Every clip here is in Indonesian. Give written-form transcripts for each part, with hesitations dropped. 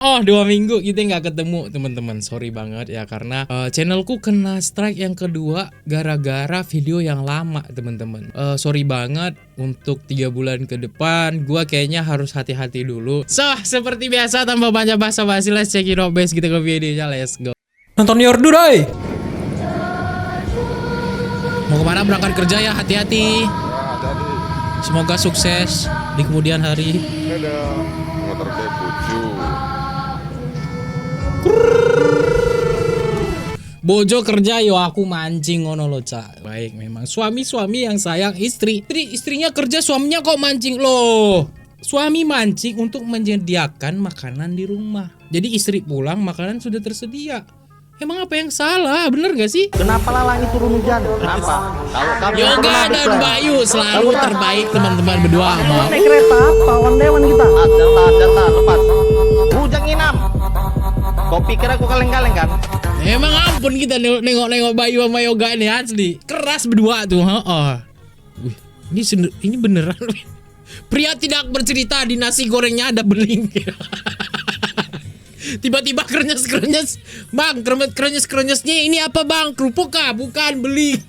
Oh, 2 minggu kita nggak ketemu teman-teman. Sorry banget ya karena channelku kena strike yang kedua gara-gara video yang lama teman-teman. Sorry banget untuk 3 bulan ke depan. Gua kayaknya harus hati-hati dulu. So, seperti biasa tanpa banyak basa-basi, let's check it out guys. Kita ke videonya, let's go. Nonton Yordu doi. Mau kemana berangkat kerja ya, hati-hati. Semoga sukses di kemudian hari. Ada motor kayak bucu. Bojo kerja yo aku mancing ngono lo cak. Baik memang suami-suami yang sayang istri. Istrinya kerja suaminya kok mancing loh. Suami mancing untuk menyediakan makanan di rumah. Jadi istri pulang makanan sudah tersedia. Emang apa yang salah? Bener gak sih? Kenapa langit turun hujan? Kenapa? Kalau kamu Yoga dan Bayu selalu terbaik teman-teman berdua. Mau naik kereta, pawan dewan kita. Jatah, lepas. Hujan nginam. Kau pikir aku kaleng-kaleng kan? emang ampun kita nengok-nengok Bayu sama Yoga ini asli. Keras berdua tuh. Wih, ini beneran. Pria tidak bercerita di nasi gorengnya ada beling. Tiba-tiba krenyes-krenyes. Bang, krenyes-krenyesnya ini apa bang? Kerupuk kah? Bukan, beling.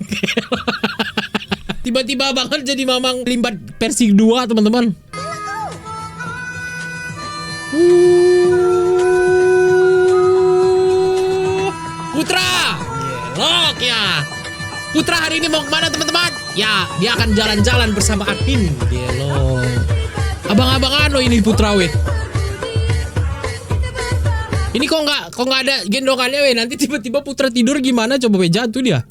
Tiba-tiba banget jadi mamang limbat versi 2 teman-teman. Putra, gelok ya. Putra hari ini mau kemana teman-teman? Ya, dia akan jalan-jalan bersama Admin. Gelok. Abang-abang ano ini Putra weh. Ini kok nggak ada gendongannya weh. Nanti tiba-tiba Putra tidur gimana? Coba weh, jatuh dia.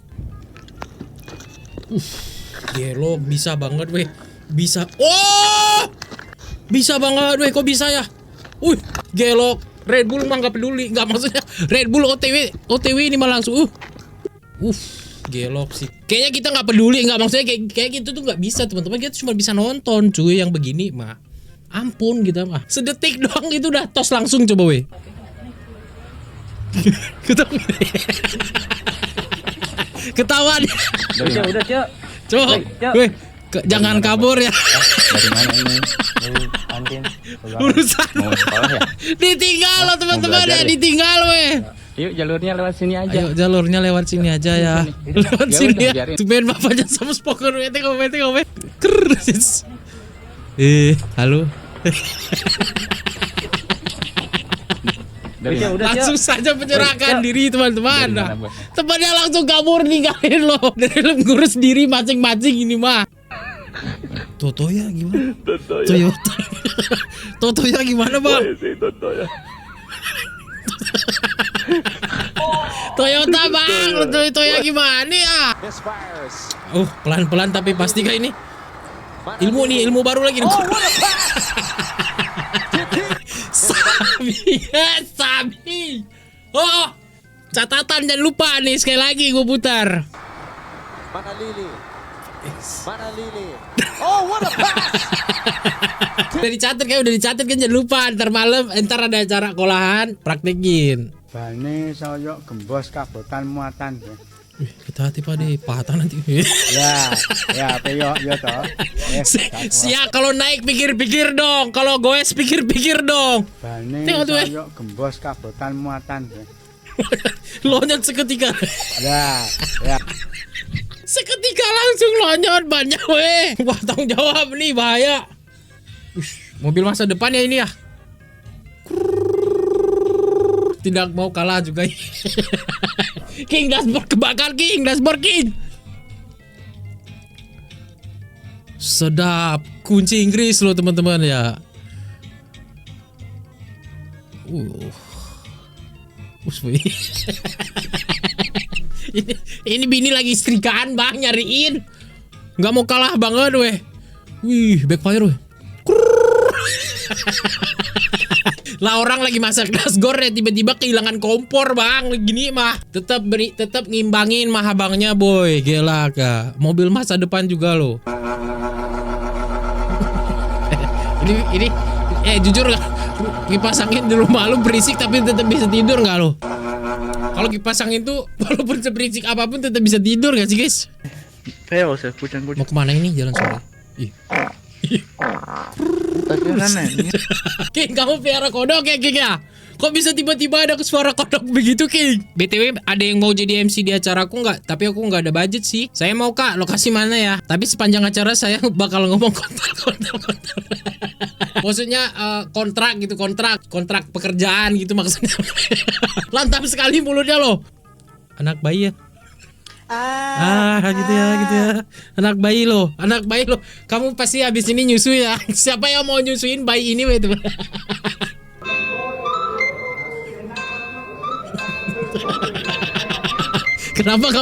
Gelok, bisa banget weh. Bisa. Oh! Bisa banget weh, kok bisa ya? Gelok. Red Bull mah nggak peduli, nggak maksudnya Red Bull OTW ini mah langsung gelok sih. Kayaknya kita nggak peduli, nggak maksudnya kayak gitu tuh nggak bisa teman-teman. Kita cuma bisa nonton cuy yang begini mah. Ampun kita mah. Sedetik doang itu udah tos langsung coba weh. Ketawa dia. Udah, Cok. Coba, weh, jangan kabur ya. Dari mana ini? Kantin. Urusan Mau sekolah ya? ditinggal lo teman-teman ya, ditinggal weh. Yuk jalurnya lewat sini aja. Ayo jalurnya lewat sini aja ya. Lewat Ya sini udah, ya. biarin. Tumben bapaknya sama spoken weh, tengok. Keris. Halo. Langsung saja menyerahkan diri teman-teman. Dari mana, Bos? Temannya langsung kabur ninggalin lo. Dari lo ngurus diri masing-masing ini mah. Totoya gimana? Toyota. Totoya gimana bang? Toyota bang, Toyota gimana ya? Pelan-pelan tapi pasti kayak ini. Ilmu baru lagi nih. Sabi. Oh, catatan jangan lupa nih sekali lagi gue putar. Mana Lili? Oh, what a pass! Udah dicatat kan, jangan lupa ntar malam ntar ada acara kolahan praktekin. Bane saya gembos kabotan muatan. Hati-hati Pak deh, patah nanti. Ya, peyo yo toh. Siap kalau naik pikir-pikir dong, kalau goes pikir-pikir dong. Bane Tengok tuh, saya gembos kabotan muatan. Lonyot seketika. Ya. Seketika langsung lonyot banyak weh. Wah, tanggung jawab nih bahaya. Mobil masa depan ya ini ya. Tidak mau kalah juga. King dashboard kebakar King. Sedap, kunci Inggris loh teman-teman ya. Ini bini lagi istrikaan bang, nyariin. Nggak mau kalah banget weh. Wih, backfire weh. Lah orang lagi masak dashboard ya tiba-tiba kehilangan kompor bang. Gini mah tetap ngimbangin mah abangnya boy. Gelak ya. Mobil masa depan juga loh. ini jujur gak? Kipas angin di rumah lu berisik tapi tetap bisa tidur nggak lo? Kalau kipas angin tuh walaupun seberisik apapun tetap bisa tidur gak sih guys? Kayak usah kucang. Mau kemana ini jalan sore? Ih. King, kamu piara kodok ya King ya? Kok bisa tiba-tiba ada suara kodok begitu King? BTW ada yang mau jadi MC di acaraku nggak? Tapi aku nggak ada budget sih. Saya mau Kak, lokasi mana ya? Tapi sepanjang acara saya bakal ngomong kontrak. Maksudnya kontrak gitu, kontrak pekerjaan gitu maksudnya. Lantap sekali mulutnya loh. Anak bayi ya. Gitu ya. Anak bayi loh. Kamu pasti habis ini nyusu ya. Siapa yang mau nyusuin bayi ini itu? Kenapa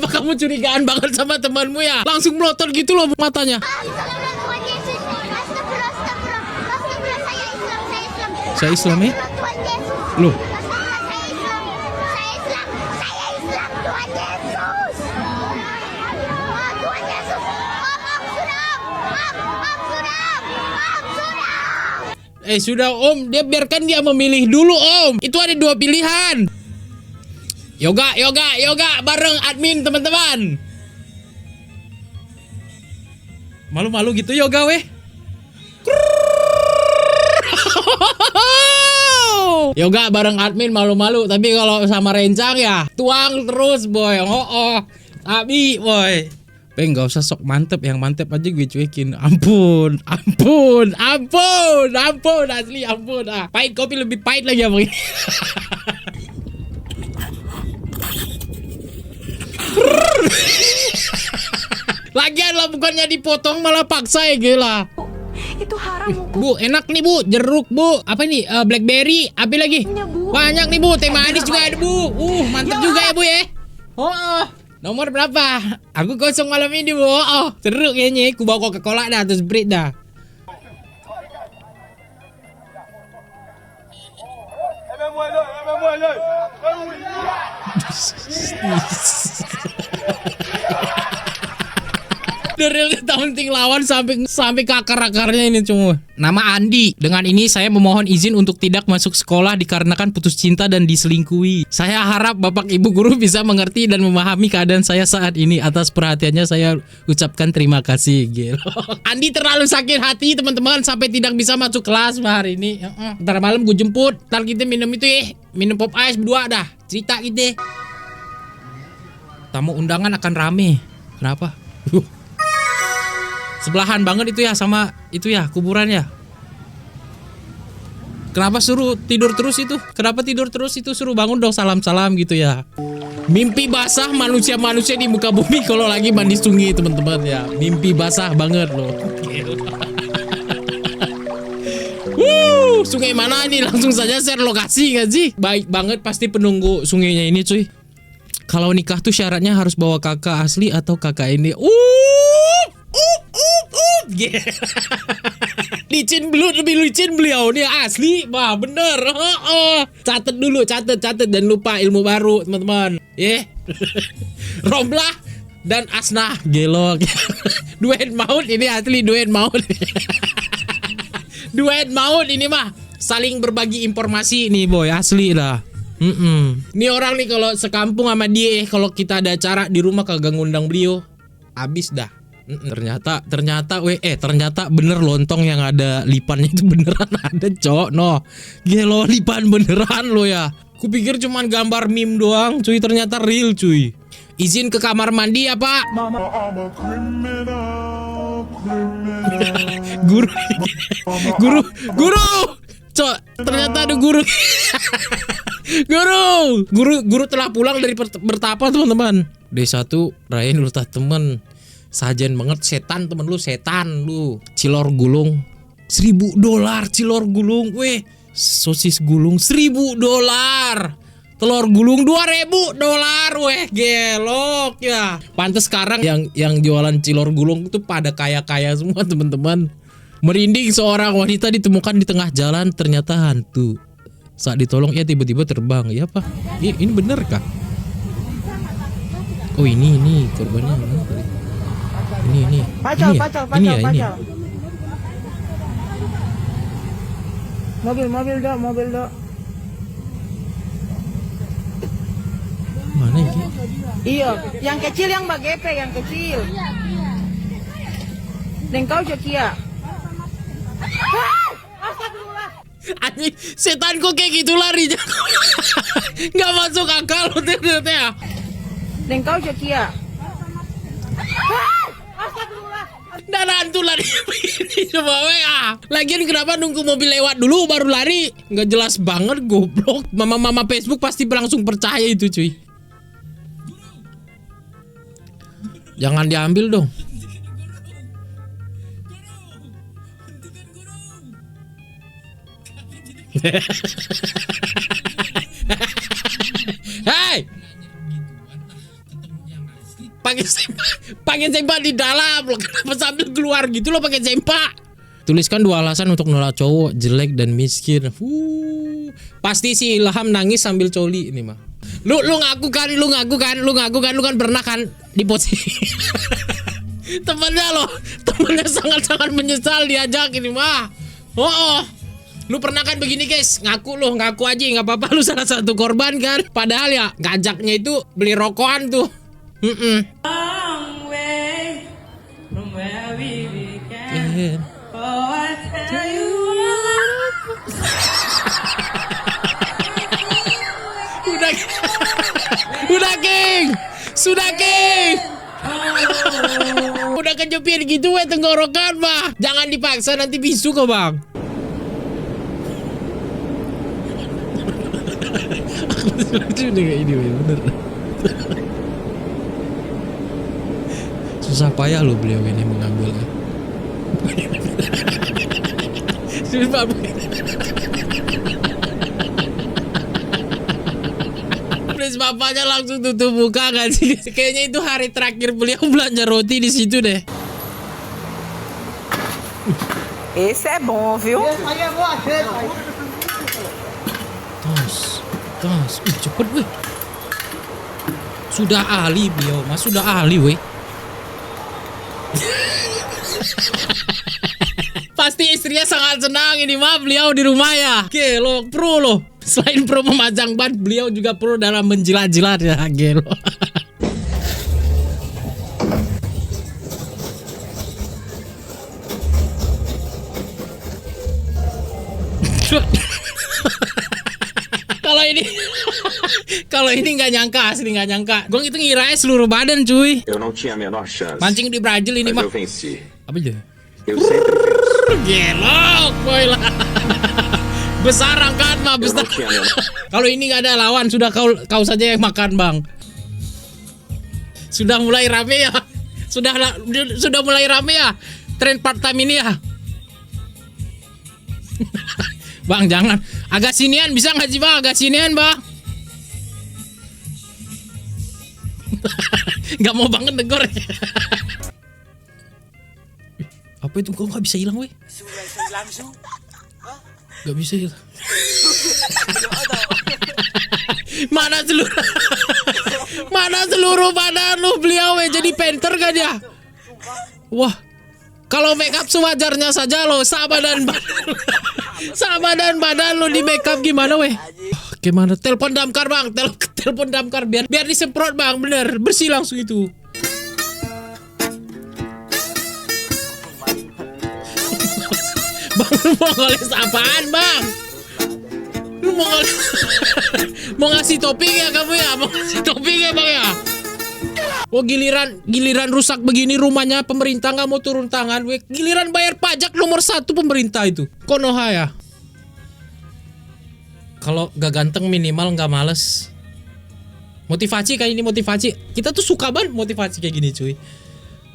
kamu curigaan banget sama temanmu ya? Langsung melotot gitu loh matanya. Saya Islam ya? Loh. Sudah Om, biarkan dia memilih dulu Om. Itu ada 2 pilihan. Yoga bareng admin teman-teman. Malu-malu gitu yoga weh. Yoga bareng admin malu-malu, tapi kalau sama rencang ya tuang terus boy. Abi boy. Nggak usah sok mantep, yang mantep aja gue cuekin. Ampun, asli ampun. Pahit, kopi lebih pahit lagi ya begini. Lagian lah bukannya dipotong malah paksa ya gila. Itu haram Bu, enak nih Bu, jeruk Bu. Apa nih? Blackberry, apa lagi? Banyak nih Bu, teh manis juga ada Bu. Mantap juga ya Bu ya. Nomor berapa? Aku kosong malam ini Bu. Seru kayaknya. Aku bawa Coca-Cola dah atau Sprite dah. The real taunting lawan sampai ke akar-akarnya ini cuma. Nama Andi. Dengan ini saya memohon izin untuk tidak masuk sekolah dikarenakan putus cinta dan diselingkuhi. Saya harap Bapak Ibu guru bisa mengerti dan memahami keadaan saya saat ini. Atas perhatiannya saya ucapkan terima kasih. Gila. Andi terlalu sakit hati teman-teman sampai tidak bisa masuk kelas hari ini. Ntar malam gue jemput. Ntar kita minum itu ya. Minum pop ice berdua dah. Cerita kita. Tamu undangan akan rame. Kenapa? Sebelahan banget itu ya sama itu ya kuburan ya. Kenapa suruh tidur terus itu? Kenapa tidur terus itu? Suruh bangun dong, salam-salam gitu ya. Mimpi basah manusia-manusia di muka bumi kalau lagi mandi sungai teman-teman ya. Mimpi basah banget loh. Sungai mana nih? Langsung saja share lokasi gak sih? Baik banget pasti penunggu sungainya ini cuy. Kalau nikah tuh syaratnya harus bawa kakak asli atau kakak ini. Licin belut, lebih licin beliau nih asli. Wah bener. Catet dulu, catet dan lupa ilmu baru teman-teman. Romlah dan Asnah gelok. Duet maut ini asli duet maut. Duet maut ini mah saling berbagi informasi nih boy, asli lah. Nih orang nih kalau sekampung sama dia, kalau kita ada acara di rumah kagak ngundang beliau, abis dah. Ternyata bener lontong yang ada lipannya itu beneran ada cok. No gelo lipan beneran lo ya. Kupikir cuman gambar meme doang cuy, ternyata real cuy. Izin ke kamar mandi ya Pak. Guru cok, ternyata ada guru. Guru telah pulang dari bertapa teman-teman. D1 Rain ultah temen. Sajen banget setan temen lu, setan lu. Cilor gulung $1.000 cilor gulung. Weh, sosis gulung $1.000. Telur gulung $2.000. Weh, gelok ya. Pantes sekarang yang jualan cilor gulung itu pada kaya-kaya semua teman-teman. Merinding seorang wanita ditemukan di tengah jalan, ternyata hantu. Saat ditolong ia tiba-tiba terbang. Ya apa? Ini bener kah? Oh ini korbannya. Ini. Pacal. Ini. Mobil dok. Mana ini? Iya, yang kecil yang Mbak Gepe, yang kecil. Dan kau Jokia. Anjing, setan kok kayak gitu lari. Nggak masuk akal loh ternyata ya. Dan kau Cekia. Dan hantu lari begini coba WA. Lagian kenapa nunggu mobil lewat dulu baru lari? Nggak jelas banget goblok. Mama-mama Facebook pasti langsung percaya itu cuy. Jangan diambil dong. Hei, pakai sempak di dalam lo, kenapa sambil keluar gitu lo pakai sempak? Tuliskan 2 alasan untuk nolak cowok jelek dan miskin. Pasti si Ilham nangis sambil coli ini mah. Lu ngaku kan lu kan pernah kan di posisi temennya sangat menyesal diajak ini mah. Oh. Lu pernah kan begini guys, ngaku aja nggak apa-apa lu salah satu korban kan. Padahal ya ngajaknya itu beli rokokan tuh. Sudah King. Udah kejepit gitu tenggorokan mah. Jangan dipaksa nanti bisu kok bang. Lucu deh kayak ini bener. Susah payah lo beliau ini mengambilnya. Please bapaknya langsung tutup muka kan sih. Kayaknya itu hari terakhir beliau belanja roti di situ deh. Esse é bom, viu? Tos, cepet weh. Sudah ahli beliau, mas sudah ahli weh. Pasti istrinya sangat senang ini mah beliau di rumah ya. Gelo, pro loh. Selain pro memajang ban, beliau juga pro dalam menjilat-jilat ya, gelo. Kalau ini nggak nyangka, asli nggak nyangka. Gue itu ngiranya seluruh badan cuy. Eu não tinha a menor chance. Mancing di Brazil ini Mas mah. eu venci. Apa aja? Eu sempre venço. Gelok boy lah. Besar angkat mah besar. Kalau ini nggak ada lawan, sudah kau saja yang makan bang. Sudah mulai rame ya. Sudah mulai rame ya. Tren part time ini ya. Bang jangan. Agak sinian bisa nggak sih bang? Agak sinian bang. Gak mau banget negor. Apa itu kok gak bisa hilang weh? Gak bisa hilang. Mana seluruh badan lu beliau weh, jadi painter kan ya? Wah, kalau make up sewajarnya saja lo, sama dan badan lo di make up gimana weh? Gimana? Telepon damkar bang, telepon damkar biar disemprot bang, bener bersih langsung itu. Bang lu mau ngoles apaan bang? Lu mau ngoles? Mau ngasih topping ya kamu ya? Mau ngasih topping ya bang ya? Oh giliran rusak begini rumahnya pemerintah nggak mau turun tangan, weh. Giliran bayar pajak nomor 1 pemerintah itu. Konoha ya. Kalau gak ganteng minimal gak males. Motivasi kayak ini motivasi. Kita tuh suka banget motivasi kayak gini cuy.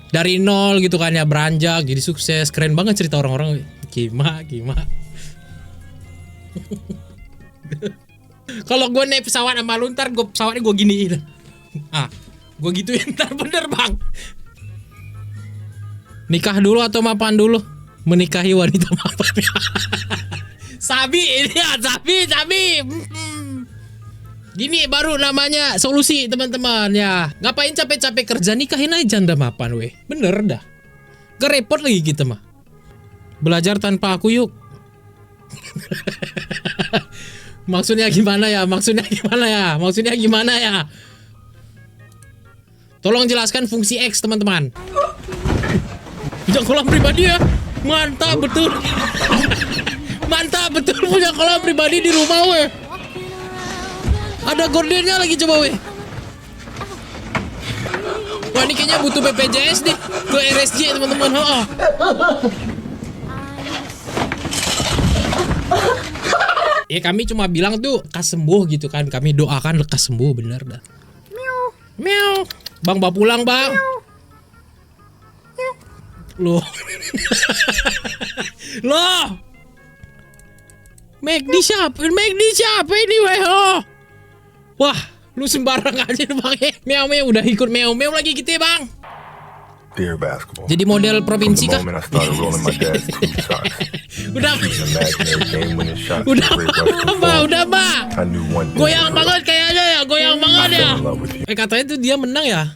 Dari nol gitu kan ya beranjak jadi sukses. Keren banget cerita orang-orang. Gima. Kalau gue naik pesawat sama lu ntar pesawatnya gue giniin. Gue gituin ntar bener bang. Nikah dulu atau mapan dulu? Menikahi wanita mapan. Sabi ini ya, sabi. Gini baru namanya solusi teman-teman ya. Ngapain capek-capek kerja, nikahin aja janda mapan weh. Bener dah. Gak repot lagi kita mah. Belajar tanpa aku yuk. Maksudnya gimana ya? Tolong jelaskan fungsi X teman-teman. Jangan kolam pribadi ya. Mantap betul. Mantap betul punya kolam pribadi di rumah weh. Ada gordennya lagi coba weh. Wah ini kayaknya butuh BPJS nih ke RSJ teman-teman. Ya kami cuma bilang tuh lekas sembuh gitu kan. Kami doakan lekas sembuh bener dah. Meow. Bang bawa pulang bang. Loh. Loh. McD siapa ini weh. Wah, lu sembarang aja bang. Meow udah ikut meow lagi gitu ya bang. Dear basketball. Jadi model provinsi kah? Moment I started rolling my dad's tube socks. Udah. These imaginary game-winning shots. Udah, and great rush performance. udah, Mbak. I knew one thing. Goyang banget kayaknya ya, goyang banget ya. I fell in love with you. Katanya tuh dia menang ya.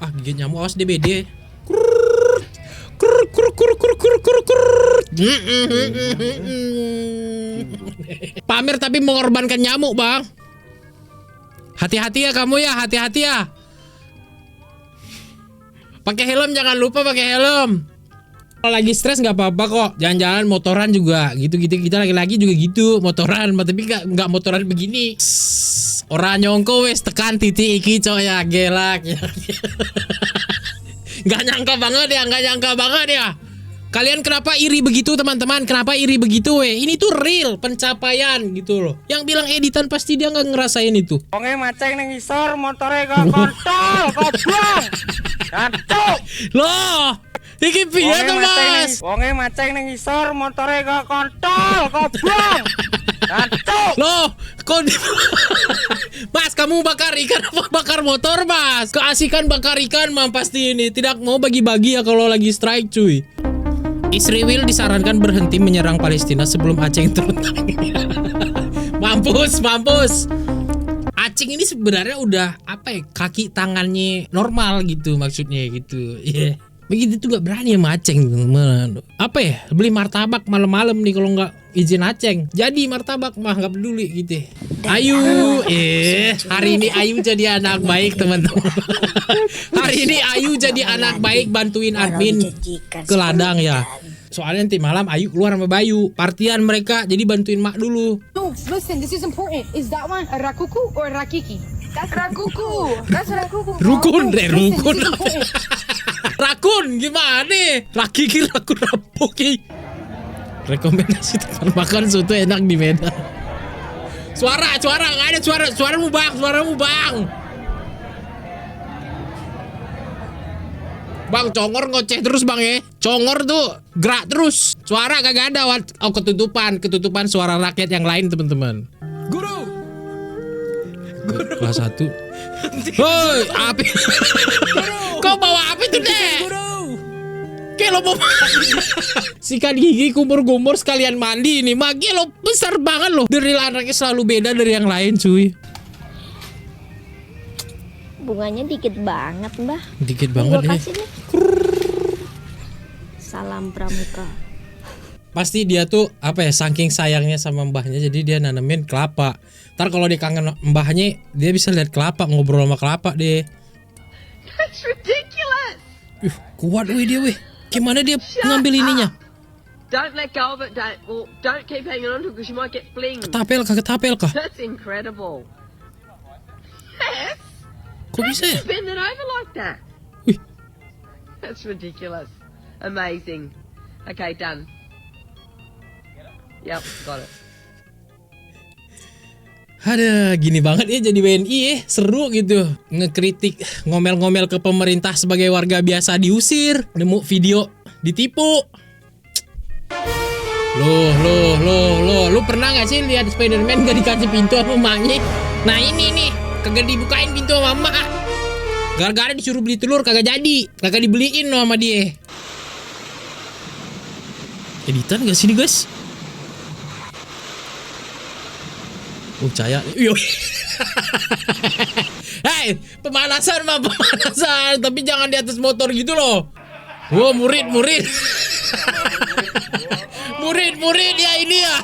Ah, gigit nyamuk, awas DBD. Pamer tapi mengorbankan nyamuk, Bang. Hati-hati ya kamu ya, hati-hati ya. Pakai helm, jangan lupa pakai helm. Kalau lagi stres nggak apa-apa kok. Jalan-jalan motoran juga gitu-gitu. Kita lagi-lagi juga gitu motoran, tapi nggak motoran begini. Orang nyongko wes tekan titik iki coy ya gelak. Nggak nyangka banget ya. Kalian kenapa iri begitu teman-teman? Kenapa iri begitu weh? Ini tuh real pencapaian gitu loh. Yang bilang editan pasti dia nggak ngerasain itu. Wonge maceng nang isor motore gak kontol, goblok. Aduh. Loh, iki piye tuh Mas? Wonge maceng nang isor motore gak kontol, goblok. Aduh. Loh, kok Mas, kamu bakar ikan apa bakar motor, Mas? Keasikan bakar ikan mah pasti ini. Tidak mau bagi-bagi ya kalau lagi strike, cuy. Israel disarankan berhenti menyerang Palestina sebelum Aceh turun tangan. Mampus. Aceh ini sebenarnya udah apa ya, kaki tangannya normal gitu maksudnya gitu. Iya. Yeah. Begitu tuh gak berani sama Aceh. Apa ya, beli martabak malam-malam nih kalau nggak izin Aceh. Jadi martabak mah nggak peduli gitu. Ayu, hari ini Ayu jadi anak baik teman-teman. Hari ini Ayu jadi anak baik bantuin admin ke ladang ya. Soalnya nanti malam Ayu keluar sama Bayu. Partian mereka jadi bantuin mak dulu. No, listen, this is important. Is that one a rakuku or a rakiki? That's rakuku. That's rakuku. Rukun deh, Listen, rukun. this is important. Rakun gimana? Rakiki rakun rapoki. Rekomendasi tempat makan soto enak di Medan. Suara nggak ada suaramu bang. Bang, congor ngoceh terus bang ya. Congor tuh gerak terus. Suara kagak ada. Oh, ketutupan suara rakyat yang lain teman-teman. Guru. Kelas 1. Hoi, api. Kau bawa api tuh deh. Kayak lo mau sikat gigi kumur-kumur sekalian mandi ini. Magi lo besar banget loh. Dari anaknya selalu beda dari yang lain cuy. Bunganya dikit banget mbah. Dikit banget ya. Salam pramuka. Pasti dia tuh apa ya, saking sayangnya sama mbahnya jadi dia nanemin kelapa. Ntar kalau dia kangen mbahnya dia bisa lihat kelapa, ngobrol sama kelapa deh. That's ridiculous. Kuat weh dia weh. Gimana dia ngambil ininya? Don't let go of it. Don't keep hanging on to it because you might get flinged. Ketapel kah? That's incredible. Yes. Kok bisa ya? Bend it over like that. Wih. That's ridiculous. Amazing. Okay, done. Yep, got it. Ada gini banget ya jadi WNI ya, seru gitu. Ngekritik, ngomel-ngomel ke pemerintah sebagai warga biasa diusir, nemu video ditipu. Loh, lu pernah gak sih lihat Spider-Man gak dikasih pintu sama emaknya? Nah ini nih, kagak dibukain pintu sama emak. Gara-gara disuruh beli telur kagak jadi, kagak dibeliin loh sama dia. Editan gak sih nih guys? Oh cahaya. Hei, pemanasan, tapi jangan di atas motor gitu loh. Wow, murid. Murid ya ini ya.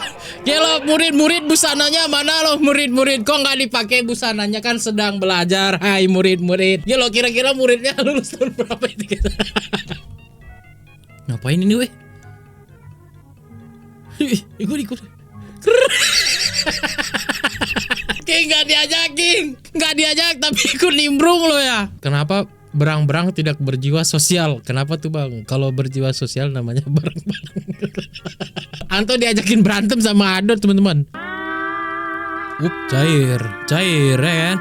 Kalau murid busananya mana loh murid? Kok nggak dipakai busananya, kan sedang belajar. Hai murid. Ya lo kira-kira muridnya lulus tahun berapa itu? Ngapain ini weh? Ikut. King nggak diajak King, nggak diajak tapi ikut nimbrung lo ya. Kenapa berang-berang tidak berjiwa sosial? Kenapa tuh bang? Kalau berjiwa sosial namanya bareng-bareng. Anto diajakin berantem sama Adot teman-teman. Cair ya kan?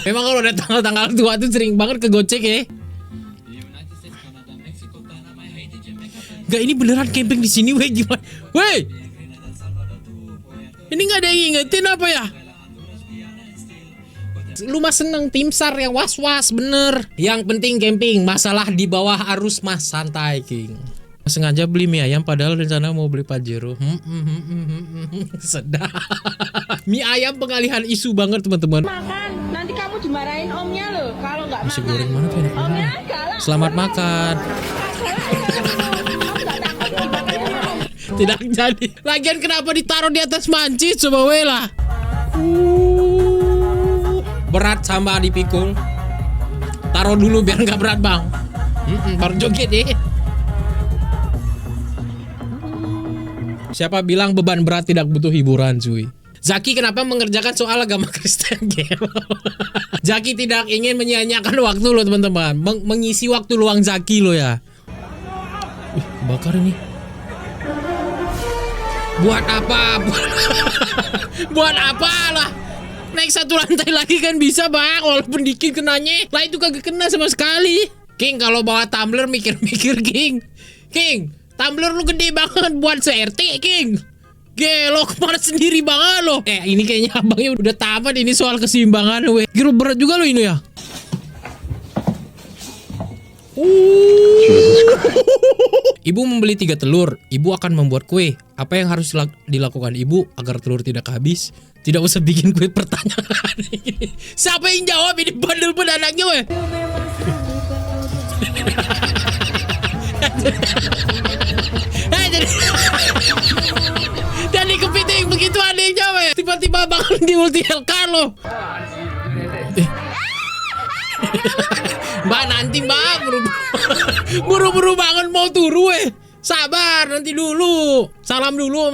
Memang kalau ada tanggal-tanggal tua tuh sering banget kegocek ya. Gak, ini beneran camping di sini weh, gimana? Weh, ini nggak ada yang ingetin apa ya? Lu mah seneng tim SAR yang was-was bener. Yang penting camping, masalah di bawah arus mah santai King. Sengaja beli mie ayam padahal rencana mau beli Pajero. Sedap. Mie ayam pengalihan isu banget teman-teman. Makan, nanti kamu dimarahin omnya loh kalau nggak Nasi makan. goreng mana tuh enak Omnya banget. galak. Selamat makan. Tidak jadi. Lagian kenapa ditaruh di atas mancis coba weh lah. Berat sama dipikul. Taruh dulu biar nggak berat bang. Baru joget deh. Siapa bilang beban berat tidak butuh hiburan cuy? Zaki kenapa mengerjakan soal agama Kristen game? Zaki tidak ingin menyia-nyiakan waktu lo teman-teman. Mengisi waktu luang Zaki lo ya. Kebakar ini. Buat apa? Buat apa lah? Naik satu lantai lagi kan bisa bang, walaupun dikit kenanya. Lah itu kagak kena sama sekali. King kalau bawa tumbler mikir-mikir King. King, tumbler lu gede banget buat se-RT King. Gelo kemana sendiri banget lo. Ini kayaknya abangnya udah tamat ini soal keseimbangan weh. Kira berat juga lo ini ya. Ibu membeli 3 telur. Ibu akan membuat kue. Apa yang harus dilakukan ibu agar telur tidak habis? Tidak usah bikin kue pertanyaan. Siapa yang jawab ini bandel pun anaknya weh. Jadi kepiting begitu adanya weh. Tiba-tiba bangun di ulti Hellcar lo. Mbak nanti mbak buru-buru bangun mau turu weh. Sabar nanti dulu. Salam dulu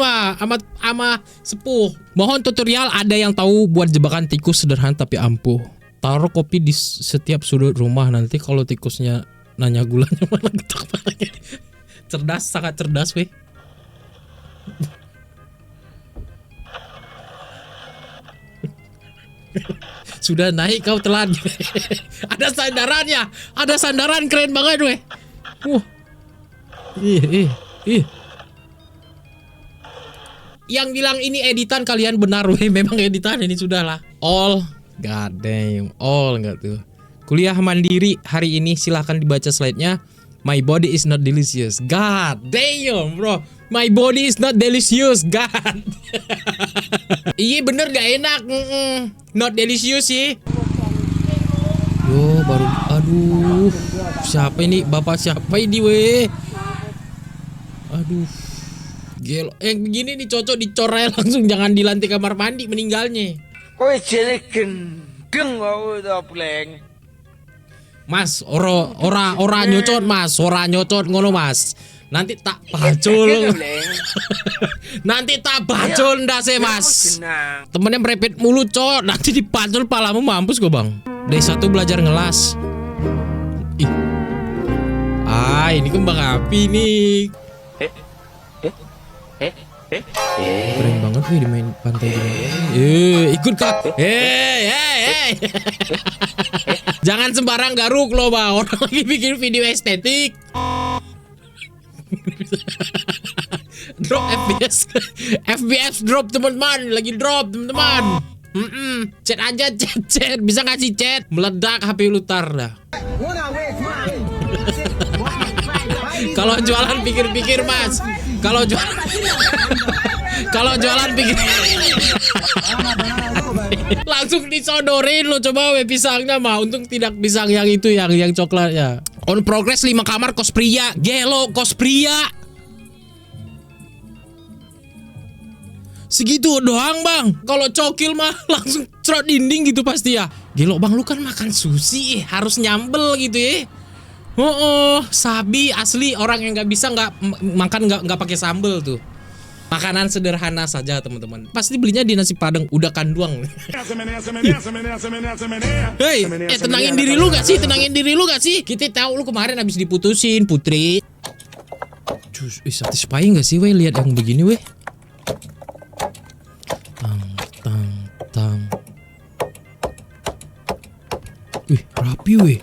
sama sepuh. Mohon tutorial ada yang tahu buat jebakan tikus sederhana tapi ampuh. Taruh kopi di setiap sudut rumah, nanti kalau tikusnya nanya gulanya mana gitu kepalanya. Cerdas, sangat cerdas weh. Sudah naik kau telan. Ada sandarannya. Ada sandaran keren banget weh. Yang bilang ini editan kalian benar weh. Memang editan ini sudahlah. All god damn. All enggak tuh. Kuliah mandiri hari ini silahkan dibaca slide-nya. My body is not delicious. God damn bro. My body is not delicious. God. Iya bener gak enak. Not delicious sih. Yo baru. Aduh. Siapa ini? Bapak siapa ini weh? Aduh. Gelo. Yang begini nih cocok dicorel langsung. Jangan di lantai kamar mandi meninggalnya. Kowe jere gendeng wae udah pleng. Mas, ora nyocot mas, ora nyocot ngono mas. Nanti tak bacul. Nanti tak bacul ndase mas. Temennya merepet mulu cok, nanti dipacul palamu mampus gue bang. Day 1 belajar ngelas. Ih. Ini kembang api nih. Keren banget wih dimain pantai gini. Ikut kak. Jangan sembarang garuk lo bang. Orang lagi bikin video estetik. Drop FPS. FPS drop teman-teman. Lagi drop teman-teman. Chat aja chat. Bisa ngasih chat. Meledak HP lu tar dah. Kalau jualan pikir-pikir mas. Kalau jualan pikir. Langsung disodorin lo coba we pisangnya mah. Untung tidak pisang yang itu yang coklatnya. On progress 5 kamar kos pria. Gelo kos pria. Segitu doang bang. Kalau cokil mah langsung cerot dinding gitu pasti ya. Gelo bang lu kan makan sushi harus nyambel gitu ya. Oh, sabi asli orang yang nggak bisa makan nggak pakai sambal tuh. Makanan sederhana saja teman-teman. Pasti belinya di nasi padang udah kanduang. Hei, tenangin diri lu gak sih? Tenangin diri lu gak sih? Kita tahu lu kemarin habis diputusin, Putri. Cus, satisfying gak sih, weh? Lihat yang begini, weh. Tang. Wih, rapi, weh.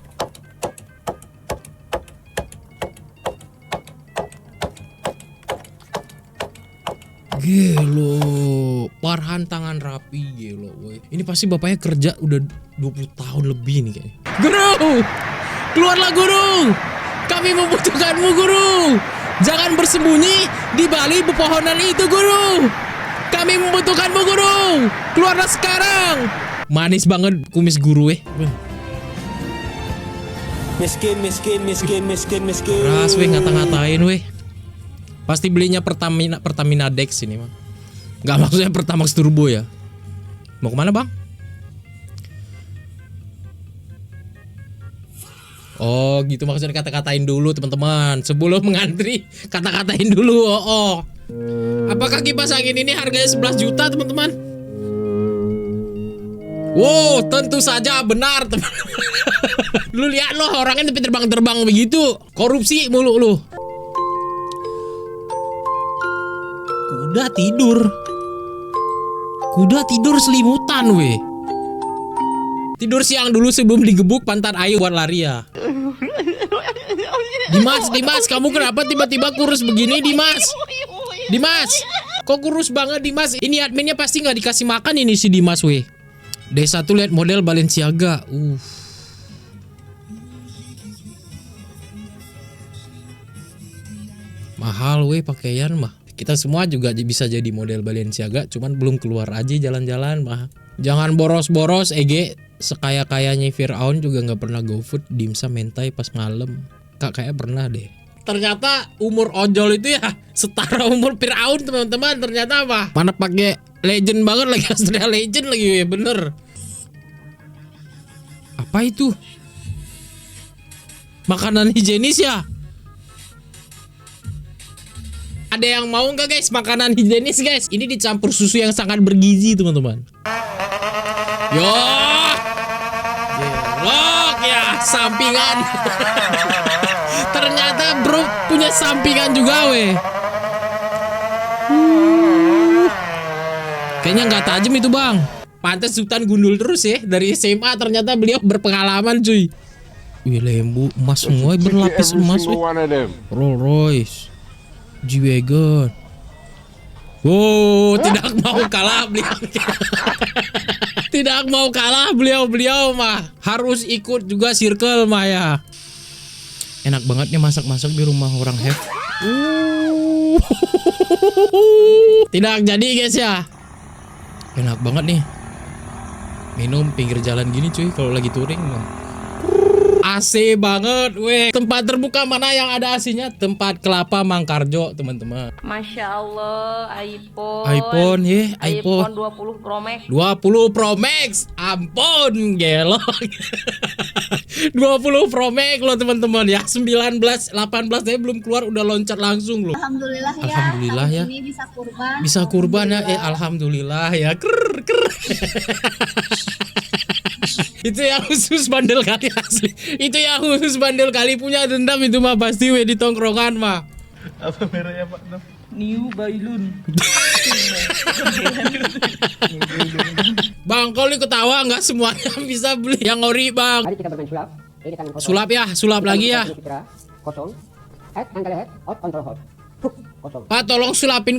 Gelo, Farhan tangan rapi, gelo, woy. Ini pasti bapaknya kerja udah 20 tahun lebih nih kayaknya. Guru, keluarlah guru. Kami membutuhkanmu guru. Jangan bersembunyi di balik pepohonan itu guru. Kami membutuhkanmu guru. Keluarlah sekarang. Manis banget kumis guru, Miskin. Ras, weh, ngata-ngatain, weh. Pasti belinya Pertamina Dex ini mah. Gak maksudnya Pertamax Turbo ya. Mau kemana bang? Oh gitu maksudnya, kata-katain dulu teman-teman. Sebelum mengantri kata-katain dulu. Oh. Apakah kipas angin ini harganya 11 juta teman-teman? Wow, tentu saja benar teman. Lu lihat loh orangnya tapi terbang-terbang begitu. Korupsi mulu lu. Kuda tidur selimutan, weh. Tidur siang dulu sebelum digebuk pantat ayu buat lari ya. Dimas, kamu kenapa tiba-tiba kurus begini, Dimas? Dimas, kok kurus banget, Dimas? Ini adminnya pasti nggak dikasih makan ini si Dimas, weh. D1 lihat model Balenciaga. Mahal, weh, pakaian mah. Kita semua juga bisa jadi model Balenciaga, cuman belum keluar aja jalan-jalan mah. Jangan boros-boros, sekaya-kayanya Firaun juga nggak pernah GoFood, dimsum mentai pas malam. Kak kayak pernah deh. Ternyata umur ojol itu ya setara umur Firaun teman-teman. Ternyata apa? Mana pakai legend banget lagi, Astrea Legend lagi, ya bener. Apa itu? Makanan higienis ya? Ada yang mau nggak guys makanan higienis guys? Ini dicampur susu yang sangat bergizi teman-teman. Yo, gelok ya sampingan. Ternyata bro punya sampingan juga weh. Kayaknya nggak tajam itu bang. Pantes Sultan gundul terus ya dari SMA. Ternyata beliau berpengalaman cuy. Wih, lembu emas semua berlapis emas weh. Rolls Royce, G-Wagon. Wow, tidak mau kalah beliau. Tidak mau kalah beliau mah. Harus ikut juga circle mah ya. Enak banget nih masak-masak di rumah orang Have. Tidak jadi guys ya. Enak banget nih. Minum pinggir jalan gini cuy kalau lagi touring mah. AC banget, weh. Tempat terbuka mana yang ada AC-nya? Tempat Kelapa Mangkarjo, teman-teman. Masya Allah, iPhone. iPhone 20 Pro Max. 20 Pro Max, ampun, gelo. 20 Pro Max loh teman-teman ya. 19, 18 saya belum keluar udah loncat langsung loh. Alhamdulillah ya. Ini bisa kurban. Bisa kurban ya, alhamdulillah ya. Ker. Itu yang khusus bandel kali asli. Itu yang khusus bandel kali punya dendam itu mah pasti weh di tongkrongan mah. Apa merahnya Pak? New Bailun. Bang, kalau ketawa nggak semuanya bisa beli yang ori bang. Mari kita bermain sulap. Ini tangan kosong. Sulap ya, sulap lagi ya. Kosong. Head, handle head, out, control hold. Kosong. Pak tolong sulapin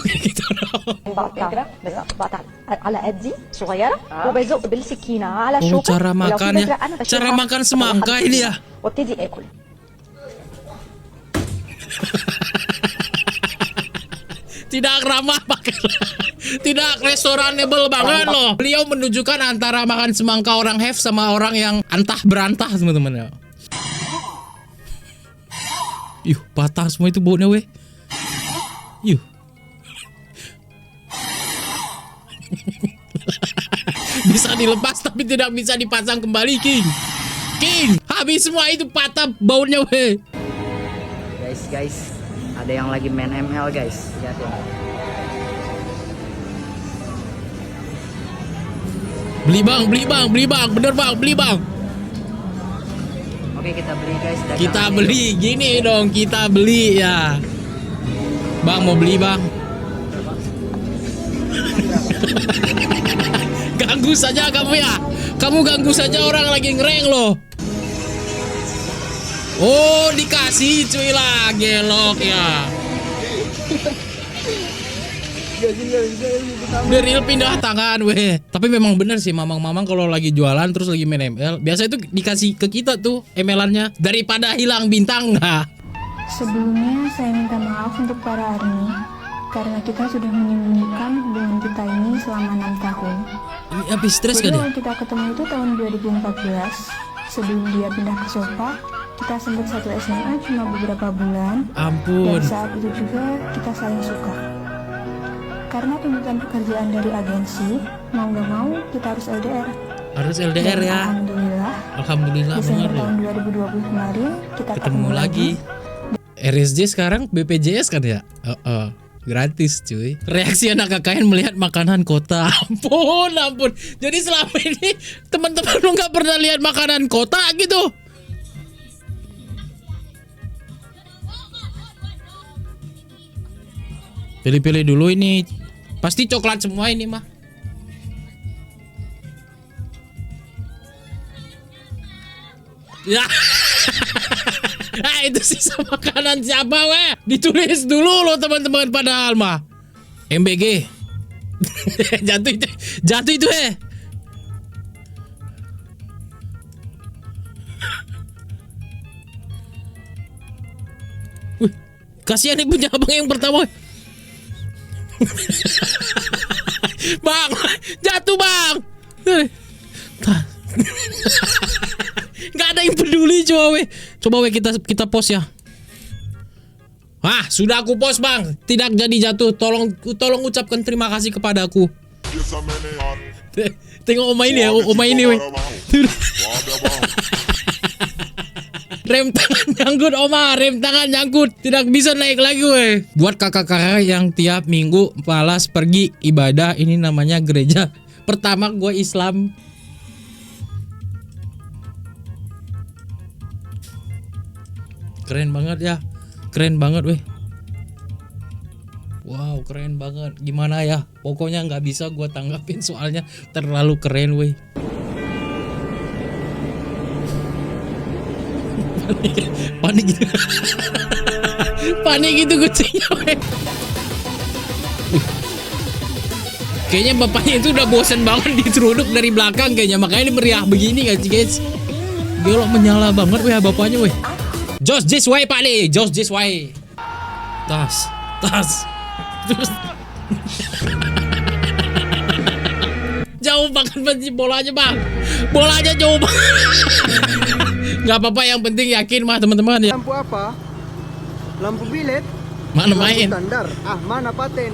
gitu dong. بقطع على قدي صغيرة وبزق بالسكينة على Oh, الشوكة. cara makan ya. Cara makan semangka ini ya. وابتدي اكل. Tidak ramah pakai. Tidak restoranable banget loh. Beliau menunjukkan antara makan semangka orang Have sama orang yang antah berantah teman-teman ya. Yuh, patah semua itu baunya weh. Yuh. Bisa dilepas tapi tidak bisa dipasang kembali, King. King, habis habis semua itu patah bautnya weh. Guys, ada yang lagi main ML guys. Lihatin. Beli bang, bener bang, beli bang. Oke, kita beli guys. Kita beli, gini dong, kita beli ya. Bang mau beli bang. Ganggu saja kamu ya. Kamu ganggu saja orang lagi ngereng loh. Oh dikasih cuy lah, gelok ya. The real pindah tangan weh. Tapi memang bener sih mamang-mamang kalau lagi jualan terus lagi main ML, biasa itu dikasih ke kita tuh ML-annya daripada hilang bintang. Nah. Sebelumnya saya minta maaf untuk para ARMY karena kita sudah menyembunyikan hubungan kita ini selama 6 tahun. Ini habis stres kan Jadi ya? awal kita ketemu itu tahun 2014. Sebelum dia pindah ke Sopa, kita sempat satu SMA cuma beberapa bulan. Ampun. Dan saat itu juga kita saling suka. Karena tuntutan pekerjaan dari agensi, mau gak mau kita harus LDR. Harus LDR Dan ya. Alhamdulillah Desember banget ya. tahun 2020 kemarin kita Ketemu lagi. RSJ sekarang BPJS kan ya? Gratis cuy. Reaksi anak KKN melihat makanan kota. Ampun. Jadi selama ini teman-teman lu nggak pernah lihat makanan kota gitu? Pilih-pilih dulu ini. Pasti coklat semua ini mah. Ya. Nah, itu sisa makanan siapa weh? Ditulis dulu loh teman-teman padahal mah. MBG. Jatuh itu Wih, kasihan nih punya abang yang pertama. Bang, jatuh bang. Nggak ada yang peduli coba weh kita post ya. Sudah aku post bang, tidak jadi jatuh. Tolong ucapkan terima kasih kepada aku. Tengok Oma ini ya, Oma ini weh. Rem tangan nyangkut Oma, rem tangan nyangkut, tidak bisa naik lagi weh. Buat kakak-kakak yang tiap minggu malas pergi ibadah, ini namanya gereja pertama gue Islam. Keren banget ya, keren banget weh. Wow, keren banget. Gimana ya? Pokoknya nggak bisa gue tanggapin soalnya terlalu keren weh. Panik gitu. Panik gitu kucingnya weh. Kayaknya bapaknya itu udah bosen banget diseruduk dari belakang kayaknya, makanya dia meriah begini gak sih guys? Gelok menyala banget weh bapaknya weh. Just this way Pak nih, just this way. Tas. Terus jauh banget benci bolanya bang. Bolanya jauh banget. Gak apa-apa, yang penting yakin mah teman-teman ya. Lampu apa? Lampu bilet? Mana main? Standar. Mana paten?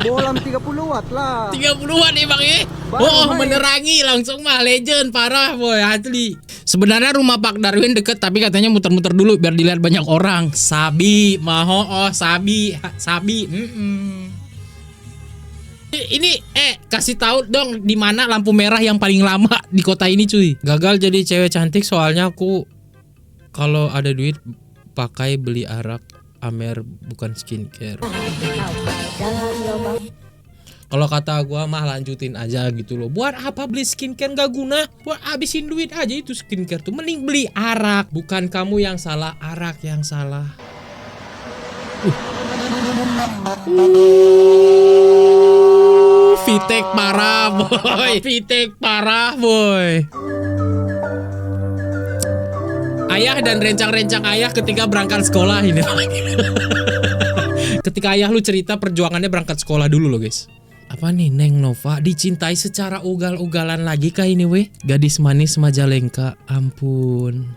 Bolam 30 watt lah. 30 watt nih bang ya. Oh menerangi langsung mah, legend parah boy, asli. Sebenarnya rumah Pak Darwin deket, tapi katanya muter-muter dulu biar dilihat banyak orang. Sabi, sabi. Ini kasih tahu dong di mana lampu merah yang paling lama di kota ini cuy. Gagal jadi cewek cantik soalnya aku kalau ada duit pakai beli arak Amer bukan skincare. Kalau kata gua mah lanjutin aja gitu loh. Buat apa beli skincare gak guna? Buat habisin duit aja itu skincare tuh. Mending beli arak. Bukan kamu yang salah, arak yang salah. Vitek parah boy. Vitek parah boy. Ayah dan rencang-rencang ayah ketika berangkat sekolah ini. Ketika ayah lu cerita perjuangannya berangkat sekolah dulu loh guys. Apa nih Neng Nova dicintai secara ugal-ugalan lagi kah ini weh? Gadis manis Majalengka, ampun.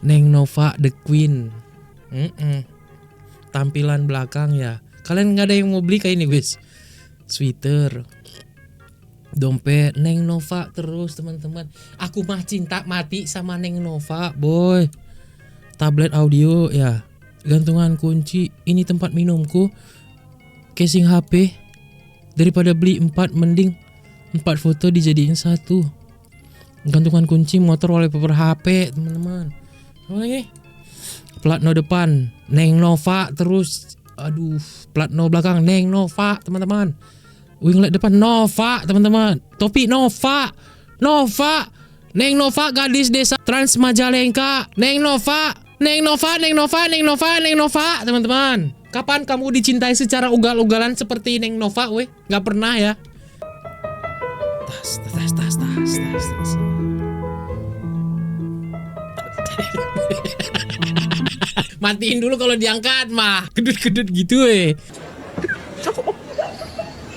Neng Nova the queen. Tampilan belakang ya. Kalian nggak ada yang mau beli kayak ini guys? Sweater. Dompet Neng Nova terus teman-teman. Aku mah cinta mati sama Neng Nova, boy. Tablet audio ya. Gantungan kunci, ini tempat minumku. Casing HP. Daripada beli 4 mending 4 foto dijadiin 1. Gantungan kunci, motor, wallpaper HP, teman-teman. Apa lagi? Platno depan Neng Nova terus. Aduh, platno belakang Neng Nova, teman-teman. Winglet depan Nova, teman-teman. Topi Nova. Nova. Neng Nova, gadis desa Trans Majalengka. Neng Nova. Neng Nova, Neng Nova, Neng Nova, Neng Nova, teman-teman. Kapan kamu dicintai secara ugal-ugalan seperti Neng Nova, weh? Gak pernah ya. Tas. Matiin dulu kalau diangkat mah. Gedut-gedut gitu, weh.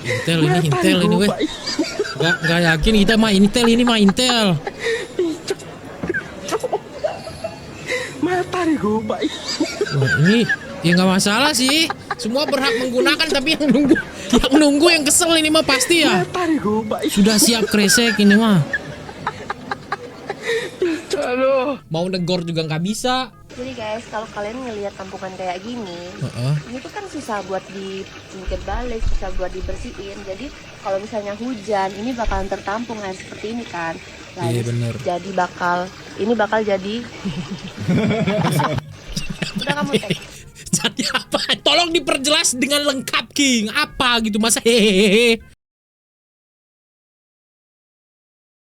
Intel ini weh. Gak yakin kita mah Intel ini mah Intel. Wah, ini ya nggak masalah sih. Semua berhak menggunakan, tapi yang nunggu yang kesel ini mah pasti ya. Sudah siap kresek ini mah. Mau negor juga nggak bisa. Jadi guys, kalau kalian ngelihat tampungan kayak gini, ini tuh kan susah buat dijungkit balik, susah buat dibersihin. Jadi kalau misalnya hujan, ini bakalan tertampung air seperti ini kan. Iya bener. Jadi ini bakal jadi. Udah kamu tag. Jadi apa? Tolong diperjelas dengan lengkap, King. Apa gitu masa hehehe.